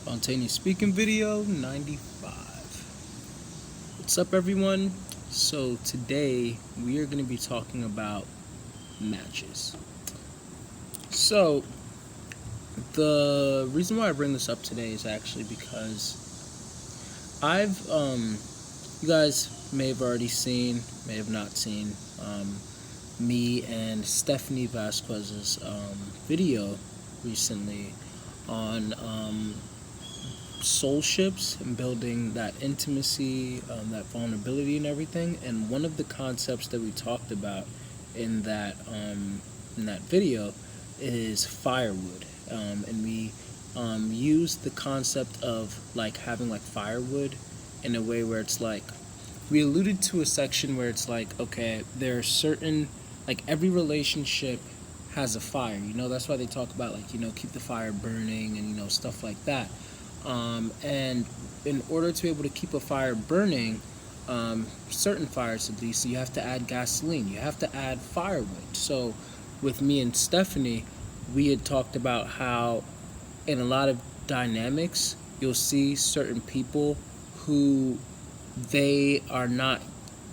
Spontaneous speaking video 95. What's up, everyone? So, today we are going to be talking about matches. So, the reason why I bring this up today is actually because you guys may have already seen, may have not seen, me and Stephanie Vasquez's video recently on soul ships and building that intimacy, that vulnerability and everything. And one of the concepts that we talked about in that video is firewood. And we used the concept of like having like firewood in a way where it's like we alluded to a section where it's like, okay, there are certain, like, every relationship has a fire, that's why they talk about, like, keep the fire burning and stuff like that. And in order to be able to keep a fire burning, certain fires at least, you have to add gasoline, you have to add firewood. So with me and Stephanie, we had talked about how in a lot of dynamics, you'll see certain people who they are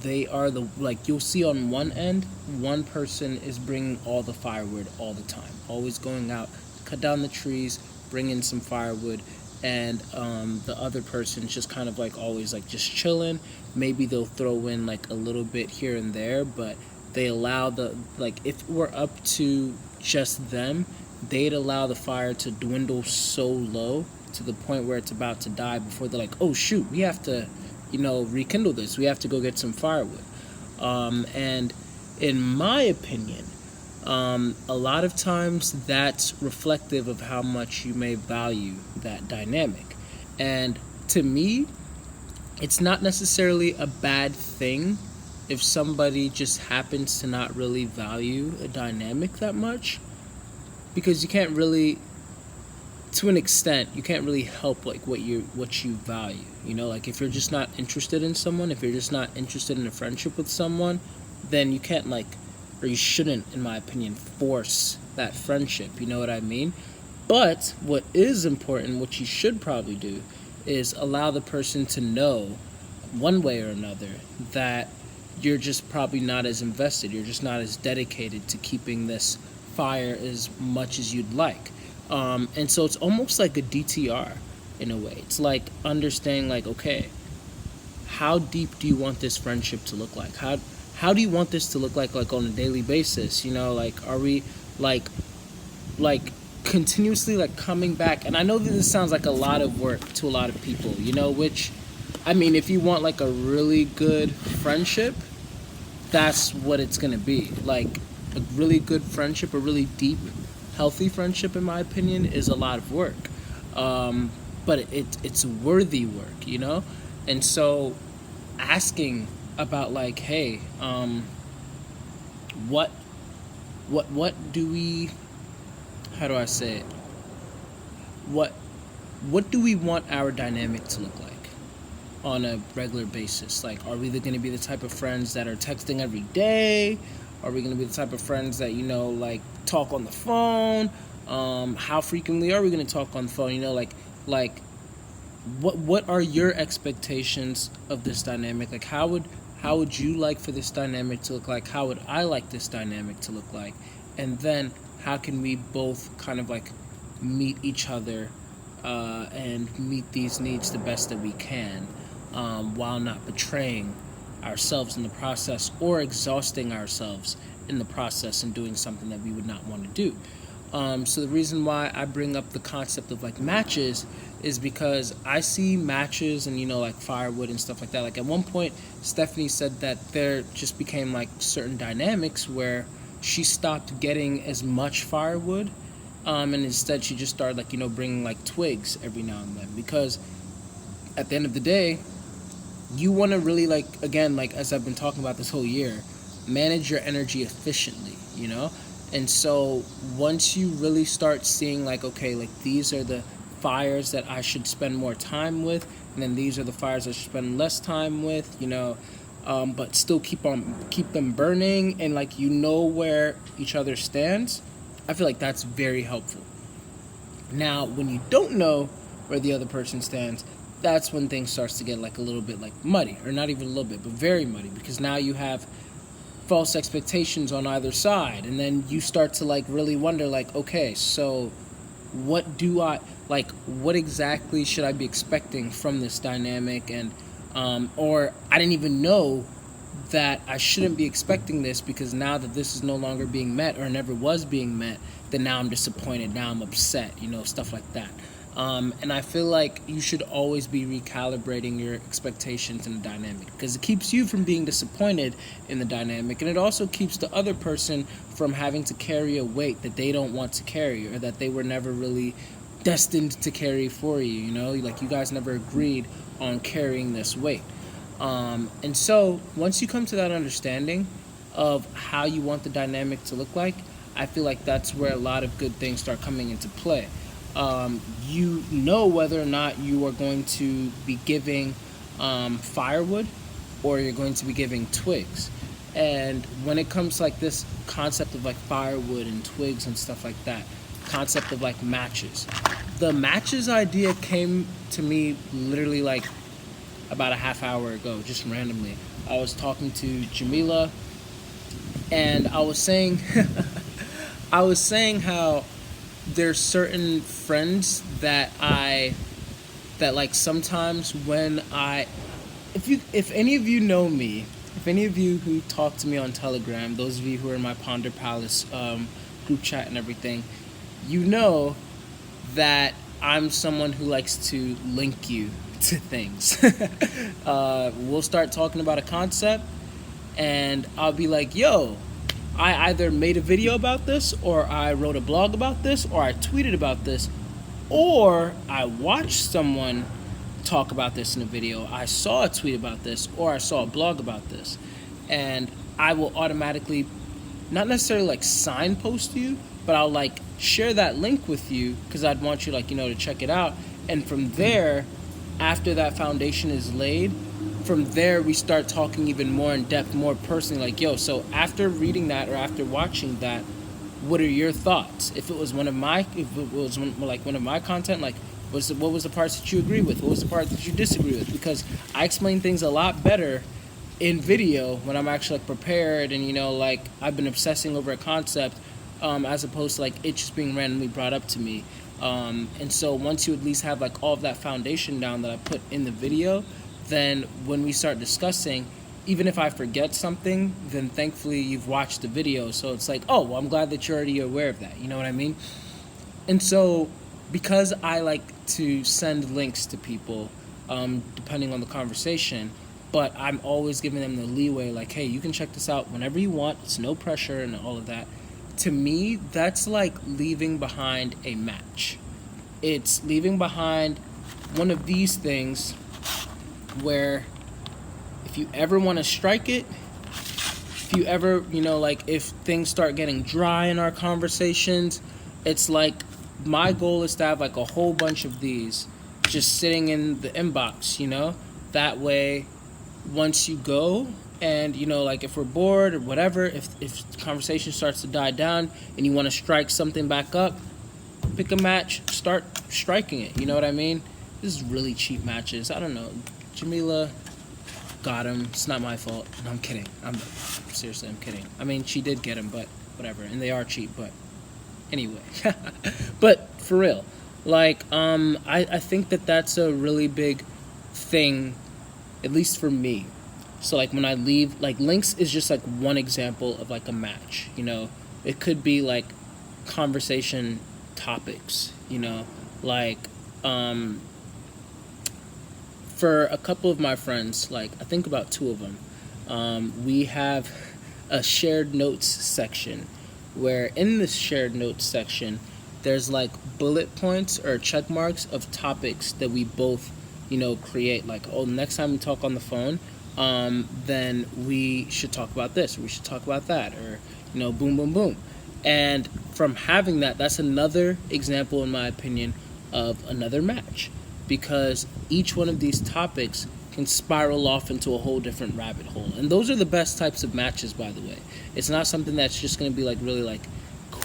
the, like, you'll see on one end, one person is bringing all the firewood all the time, always going out, cut down the trees, bring in some firewood, and the other person's just kind of like always like just chilling. Maybe they'll throw in like a little bit here and there, but they allow if we're up to just them, they'd allow the fire to dwindle so low to the point where it's about to die before they're like, oh shoot, we have to rekindle this, we have to go get some firewood. And in my opinion, a lot of times that's reflective of how much you may value that dynamic. And to me, it's not necessarily a bad thing if somebody just happens to not really value a dynamic that much, because you can't really, to an extent, you can't really help like what you value. Like if you're just not interested in someone, if you're just not interested in a friendship with someone, then you can't or you shouldn't, in my opinion, force that friendship. You know what I mean? But what is important, what you should probably do, is allow the person to know, one way or another, that you're just probably not as invested, you're just not as dedicated to keeping this fire as much as you'd like. And so it's almost like a DTR in a way. It's like understanding, like, okay, how deep do you want this friendship to look like? How do you want this to look like on a daily basis? Like, are we like continuously like coming back? And I know that this sounds like a lot of work to a lot of people, which, I mean, if you want like a really good friendship, that's what it's gonna be. Like a really good friendship, a really deep, healthy friendship, in my opinion, is a lot of work. But it's worthy work, And so asking about like, hey, what do we, how do I say it? What do we want our dynamic to look like on a regular basis? Like, are we going to be the type of friends that are texting every day? Are we going to be the type of friends that, like talk on the phone? How frequently are we going to talk on the phone? Like what are your expectations of this dynamic? Like, how would you like for this dynamic to look like? How would I like this dynamic to look like? And then how can we both kind of like meet each other and meet these needs the best that we can, while not betraying ourselves in the process or exhausting ourselves in the process and doing something that we would not want to do. So the reason why I bring up the concept of like matches is because I see matches and like firewood and stuff like that. Like at one point, Stephanie said that there just became like certain dynamics where she stopped getting as much firewood, and instead she just started like bringing like twigs every now and then, because at the end of the day, you want to really, like, again, like as I've been talking about this whole year, manage your energy efficiently, And so once you really start seeing like, okay, like these are the fires that I should spend more time with, and then these are the fires I should spend less time with, but still keep them burning, and like where each other stands, I feel like that's very helpful. Now, when you don't know where the other person stands, that's when things starts to get like a little bit like muddy, or not even a little bit, but very muddy, because now you have false expectations on either side, and then you start to like really wonder like, okay, so what do I like, what exactly should I be expecting from this dynamic? And or I didn't even know that I shouldn't be expecting this, because now that this is no longer being met, or never was being met, then now I'm disappointed, now I'm upset, stuff like that. And I feel like you should always be recalibrating your expectations in the dynamic, because it keeps you from being disappointed in the dynamic, and it also keeps the other person from having to carry a weight that they don't want to carry, or that they were never really destined to carry for you, like you guys never agreed on carrying this weight. And so once you come to that understanding of how you want the dynamic to look like, I feel like that's where a lot of good things start coming into play. You know whether or not you are going to be giving firewood, or you're going to be giving twigs. And when it comes to like this concept of like firewood and twigs and stuff like that, concept of like matches, the matches idea came to me literally like about a half hour ago, just randomly. I was talking to Jamila, and I was saying how there's certain friends that like sometimes when if any of you know me, if any of you who talk to me on Telegram, those of you who are in my Ponder Palace group chat and everything, you know that I'm someone who likes to link you to things. We'll start talking about a concept, and I'll be like, yo, I either made a video about this, or I wrote a blog about this, or I tweeted about this, or I watched someone talk about this in a video, I saw a tweet about this, or I saw a blog about this. And I will automatically, not necessarily like signpost you, but I'll like share that link with you, because I'd want you like, to check it out. And from there, after that foundation is laid, from there we start talking even more in depth, more personally, like, yo, so after reading that or after watching that, what are your thoughts? If it was one of my content, like what was the parts that you agree with, what was the part that you disagree with? Because I explain things a lot better in video when I'm actually like prepared, and like I've been obsessing over a concept, as opposed to like it just being randomly brought up to me. And so once you at least have like all of that foundation down that I put in the video, then when we start discussing, even if I forget something, then thankfully you've watched the video, so it's like, oh, well, I'm glad that you're already aware of that, you know what I mean? And so because I like to send links to people, depending on the conversation, but I'm always giving them the leeway, like, hey, you can check this out whenever you want, it's no pressure and all of that. To me, that's like leaving behind a match. It's leaving behind one of these things where if you ever want to strike it, if you ever, like if things start getting dry in our conversations, it's like my goal is to have like a whole bunch of these just sitting in the inbox, that way once you go, and like if we're bored or whatever, if the conversation starts to die down and you want to strike something back up, pick a match, start striking it, you know what I mean? This is really cheap matches. I don't know, Jamila got him, it's not my fault. No, I'm kidding, I'm kidding. I mean, she did get him, but whatever, and they are cheap, but anyway. But for real, like I think that that's a really big thing, at least for me. So like when I leave, like links is just like one example of like a match, it could be like conversation topics, like for a couple of my friends, like I think about two of them, we have a shared notes section, where in this shared notes section there's like bullet points or check marks of topics that we both create, like, oh, next time we talk on the phone, then we should talk about this, or we should talk about that, or boom boom boom. And from having that, that's another example, in my opinion, of another match, because each one of these topics can spiral off into a whole different rabbit hole. And those are the best types of matches, by the way. It's not something that's just going to be like really like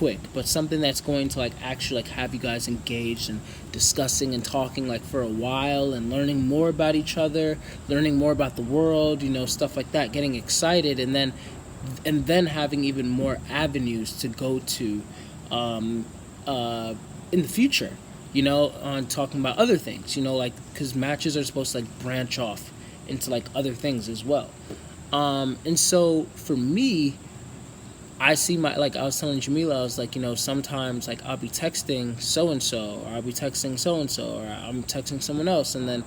quick, but something that's going to like actually like have you guys engaged and discussing and talking like for a while and learning more about each other, learning more about the world, stuff like that, getting excited, and then having even more avenues to go to in the future, on talking about other things, like, because matches are supposed to like branch off into like other things as well. And so for me, I see like I was telling Jamila, I was like, sometimes like I'll be texting so-and-so, or I'll be texting so-and-so, or I'm texting someone else, and then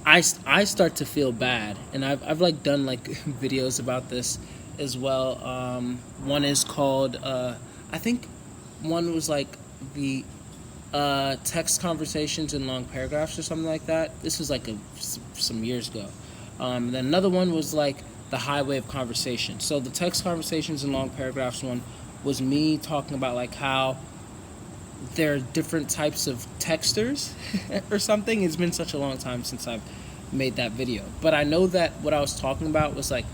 I start to feel bad. And I've like done like videos about this as well. One is called, I think one was like the text conversations in long paragraphs or something like that. This was like some years ago. And then another one was like the highway of conversation. So the text conversations in long paragraphs one was me talking about like how there are different types of texters or something. It's been such a long time since I've made that video, but I know that what I was talking about was like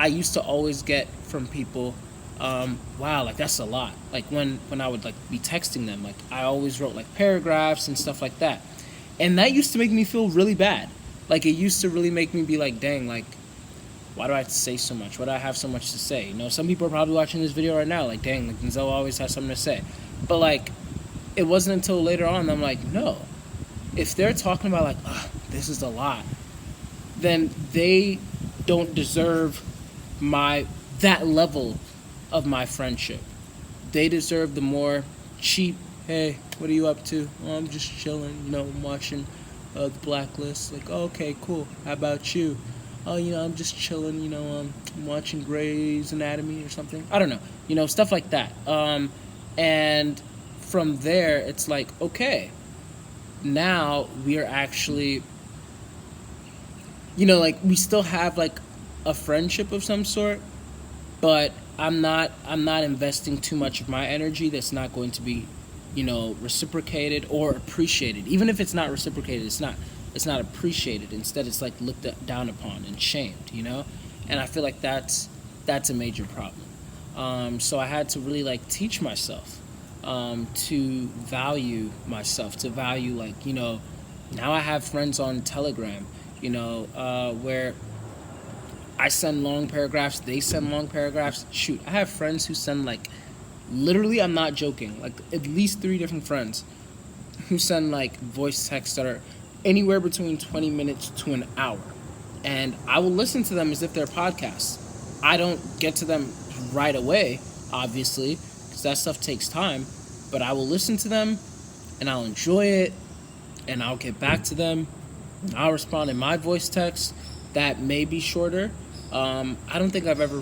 I used to always get from people, wow, like that's a lot. Like when I would like be texting them, like I always wrote like paragraphs and stuff like that, and that used to make me feel really bad. Like it used to really make me be like, dang, like why do I have to say so much? Why do I have so much to say? Some people are probably watching this video right now, like, dang, like Denzel always has something to say. But like, it wasn't until later on that I'm like, no. If they're talking about like, this is a lot, then they don't deserve that level of my friendship. They deserve the more cheap, hey, what are you up to? Oh, I'm just chilling, I'm watching the Blacklist. Like, oh, okay, cool. How about you? Oh, I'm just chilling, I'm watching Grey's Anatomy or something. I don't know, stuff like that. And from there, it's like, okay, now we are actually, like we still have like a friendship of some sort, but I'm not investing too much of my energy that's not going to be, reciprocated or appreciated. Even if it's not reciprocated, it's not appreciated. Instead, it's like looked down upon and shamed, and I feel like that's a major problem. So I had to really like teach myself to value myself, to value like, now I have friends on Telegram, where I send long paragraphs, they send long paragraphs. Shoot, I have friends who send like, literally, I'm not joking, like at least 3 different friends who send like voice texts that are anywhere between 20 minutes to an hour. And I will listen to them as if they're podcasts. I don't get to them right away, obviously, because that stuff takes time. But I will listen to them, and I'll enjoy it, and I'll get back to them. I'll respond in my voice text that may be shorter. I don't think I've ever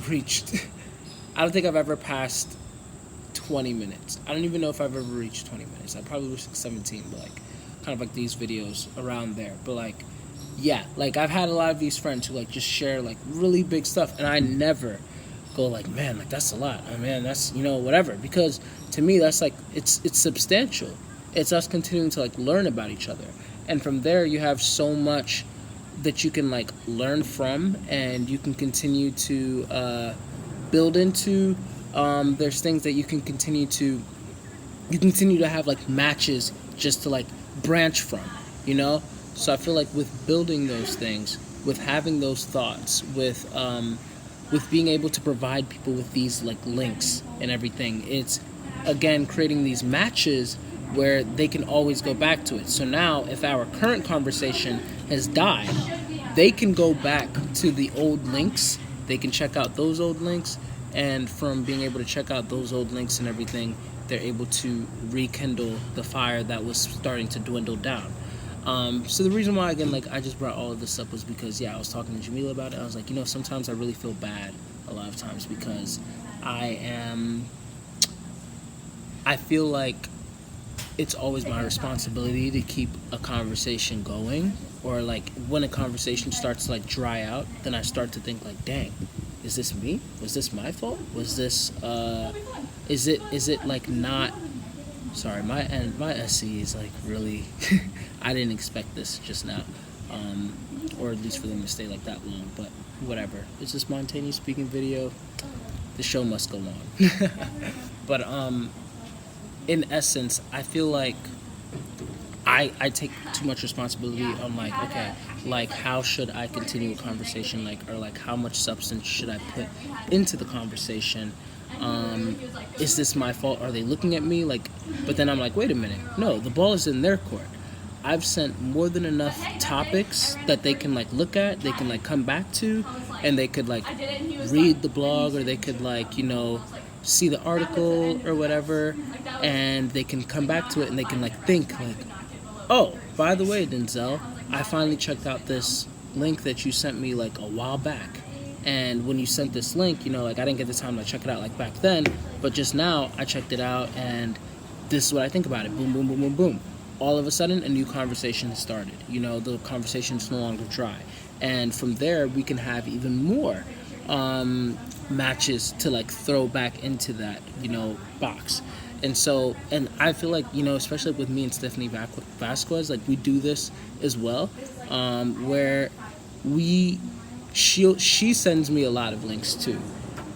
passed 20 minutes. I don't even know if I've ever reached 20 minutes. I probably was like 17, but like kind of like these videos around there. But like, yeah, like I've had a lot of these friends who like just share like really big stuff, and I never go like, man, like that's a lot. Oh, man, that's, whatever. Because to me, that's like, it's substantial. It's us continuing to like learn about each other. And from there, you have so much that you can like learn from, and you can continue to build into. There's things that you can continue to have like matches just to like branch from, So I feel like with building those things, with having those thoughts, with being able to provide people with these like links and everything, it's again creating these matches where they can always go back to it. So now if our current conversation has died, they can go back to the old links, they can check out those old links, and from being able to check out those old links and everything, they're able to rekindle the fire that was starting to dwindle down. So the reason why, again, like I just brought all of this up was because, I was talking to Jamila about it. I was like, sometimes I really feel bad a lot of times because I feel like it's always my responsibility to keep a conversation going, or like when a conversation starts to like dry out, then I start to think like, dang, is this me? Was this my fault? Was this, is it like not, sorry, my SE is like really, I didn't expect this just now, or at least for them to stay like that long, but whatever. It's a spontaneous speaking video. The show must go on. But in essence, I feel like I take too much responsibility on like, okay, like how should I continue a conversation, like, or like how much substance should I put into the conversation? Is this my fault? Are they looking at me like? But then I'm like, wait a minute, no, the ball is in their court. I've sent more than enough topics that they can like look at, they can like come back to, and they could like read the blog, or they could like, you know, see the article or whatever, and they can come back to it and they can like think like, oh, by the way, Denzel, I finally checked out this link that you sent me like a while back. And when you sent this link, you know, like I didn't get the time to check it out like back then, but just now I checked it out and this is what I think about it. Boom, boom, boom, boom, boom. All of a sudden, a new conversation has started. You know, the conversation is no longer dry. And from there, we can have even more matches to like throw back into that, you know, box. And so, and I feel like, you know, especially with me and Stephanie Vasquez, like we do this as well, where she sends me a lot of links too.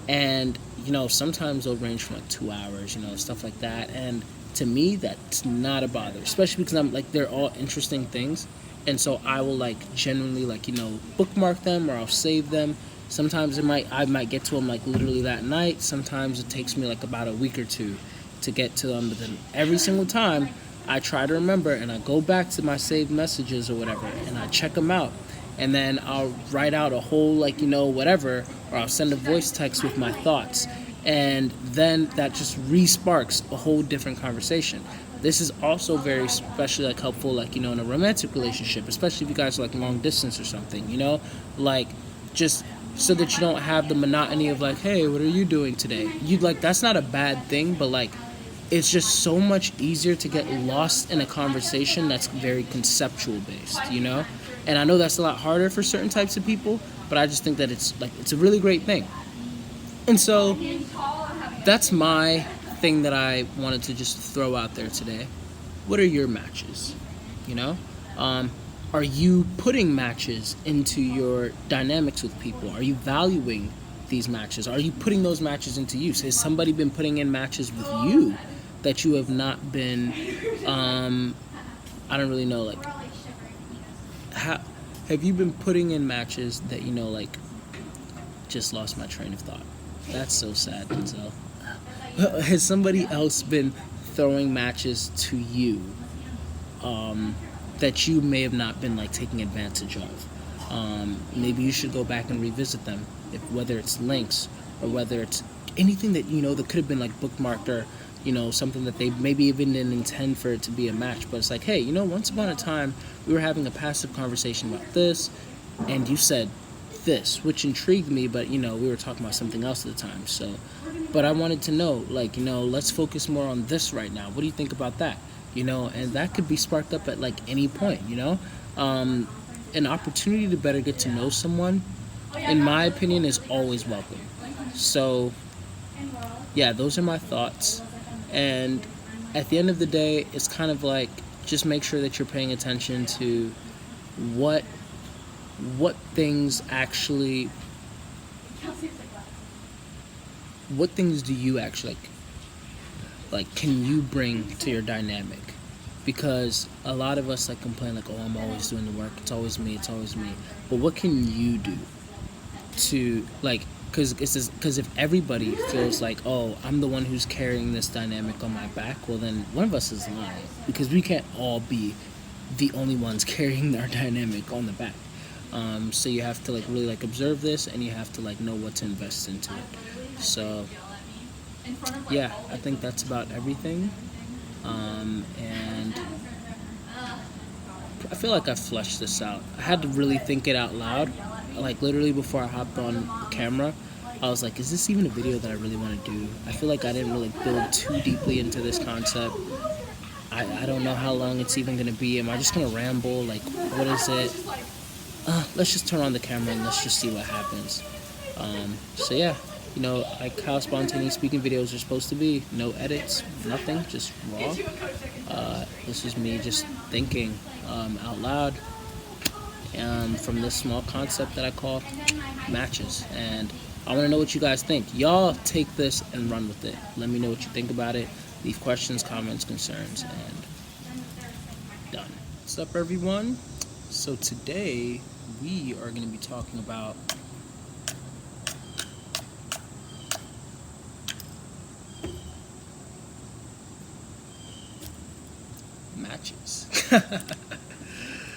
And, you know, sometimes they'll range from like 2 hours, you know, stuff like that. And to me, that's not a bother, especially because I'm like, they're all interesting things. And so I will like genuinely like, you know, bookmark them or I'll save them. Sometimes I might get to them like literally that night. Sometimes it takes me like about a week or two to get to them, but then every single time I try to remember and I go back to my saved messages or whatever and I check them out, and then I'll write out a whole like, you know, whatever, or I'll send a voice text with my thoughts, and then that just re-sparks a whole different conversation. This is also very especially like helpful like, you know, in a romantic relationship, especially if you guys are like long distance or something, you know, like just so that you don't have the monotony of like, hey, what are you doing today? You like, that's not a bad thing, but like it's just so much easier to get lost in a conversation that's very conceptual based, you know? And I know that's a lot harder for certain types of people, but I just think that it's like, it's a really great thing. And so that's my thing that I wanted to just throw out there today. What are your matches? You know? Are you putting matches into your dynamics with people? Are you valuing these matches? Are you putting those matches into use? Has somebody been putting in matches with you that you have not been, I don't really know, like, have you been putting in matches that, you know, like, just lost my train of thought? That's so sad, Denzel. Has somebody else been throwing matches to you that you may have not been, like, taking advantage of? Maybe you should go back and revisit them, whether it's links or whether it's anything that, you know, that could have been, like, bookmarked, or, you know, something that they maybe even didn't intend for it to be a match, but it's like, hey, you know, once upon a time we were having a passive conversation about this and you said this, which intrigued me, but, you know, we were talking about something else at the time. So, but I wanted to know, like, you know, let's focus more on this right now. What do you think about that? You know, and that could be sparked up at like any point, you know. An opportunity to better get to know someone, in my opinion, is always welcome. So yeah, those are my thoughts. And at the end of the day, it's kind of like, just make sure that you're paying attention to what things actually, what things do you actually like can you bring to your dynamic? Because a lot of us like complain like, oh, I'm always doing the work, it's always me. But what can you do to like, because if everybody feels like, oh, I'm the one who's carrying this dynamic on my back, well then one of us is lying, because we can't all be the only ones carrying our dynamic on the back. So you have to like really like observe this, and you have to like know what to invest into it. So yeah, I think that's about everything. And I feel like I fleshed this out. I had to really think it out loud. Like literally before I hopped on camera, I was like, is this even a video that I really want to do? I feel like I didn't really build too deeply into this concept. I don't know how long it's even going to be. Am I just going to ramble? Like, what is it? Let's just turn on the camera and let's just see what happens. So yeah, you know, like how spontaneous speaking videos are supposed to be. No edits, nothing, just raw. This is me just thinking out loud from this small concept that I call matches. And I want to know what you guys think. Y'all take this and run with it. Let me know what you think about it. Leave questions, comments, concerns, and done. What's up, everyone? So today we are going to be talking about matches.